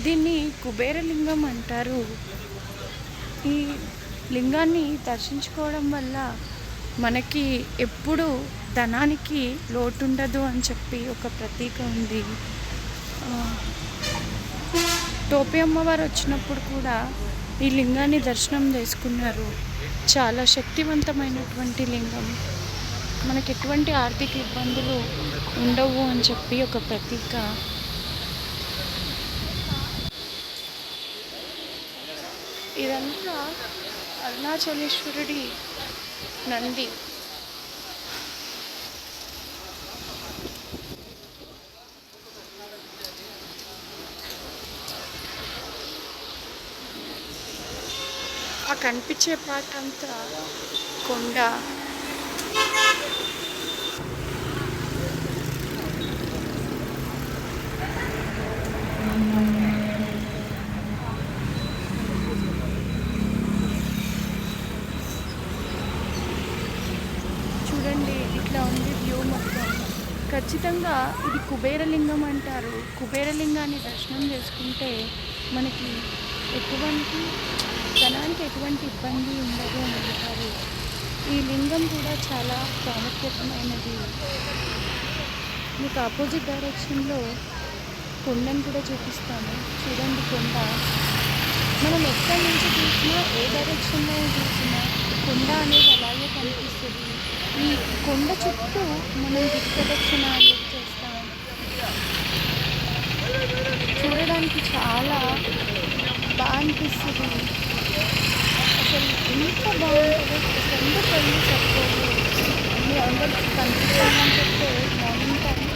దీన్ని కుబేరలింగం అంటారు. ఈ లింగాన్ని దర్శించుకోవడం వల్ల మనకి ఎప్పుడు ధనానికి లోటుండదు అని చెప్పి ఒక ప్రతీక ఉంది. టోపి అమ్మవారు వచ్చినప్పుడు కూడా ఈ లింగాన్ని దర్శనం చేసుకున్నారు. చాలా శక్తివంతమైనటువంటి లింగం. మనకు ఎటువంటి ఆర్థిక ఇబ్బందులు ఉండవు అని చెప్పి ఒక ప్రతీక. ఇదంతా అరుణాచలేశ్వరుడి నంది. ఆ కనిపించే పార్ట్ అంతా కొండ. చూడండి, ఇట్లా ఉంది వ్యూ మొత్తం. ఖచ్చితంగా ఇది కుబేరలింగం అంటారు. కుబేరలింగాన్ని దర్శనం చేసుకుంటే మనకి ఎటువంటి ధనానికి ఎటువంటి ఇబ్బంది ఉండదు అని అంటారు. ఈ లింగం కూడా చాలా ప్రాముఖ్యతమైనది. మీకు ఆపోజిట్ డైరెక్షన్లో కొండను కూడా చూపిస్తాను. చూడండి, కొండ మనం ఎక్కడి నుంచి చూసినా, ఏ డైరెక్షన్లో చూసినా కొండ అనేది అలాగే కనిపిస్తుంది. ఈ కొండ చుట్టూ మనం దిక్ప్రదక్షిణాలు చేస్తాం. చూడడానికి చాలా బాగా అనిపిస్తుంది. అసలు ఎంత బాగుంటుందో, ఎందుకు వెళ్ళి చెప్పలేదు. మీ అందరికీ కనిపించాలని చెప్తే మార్నింగ్ టైం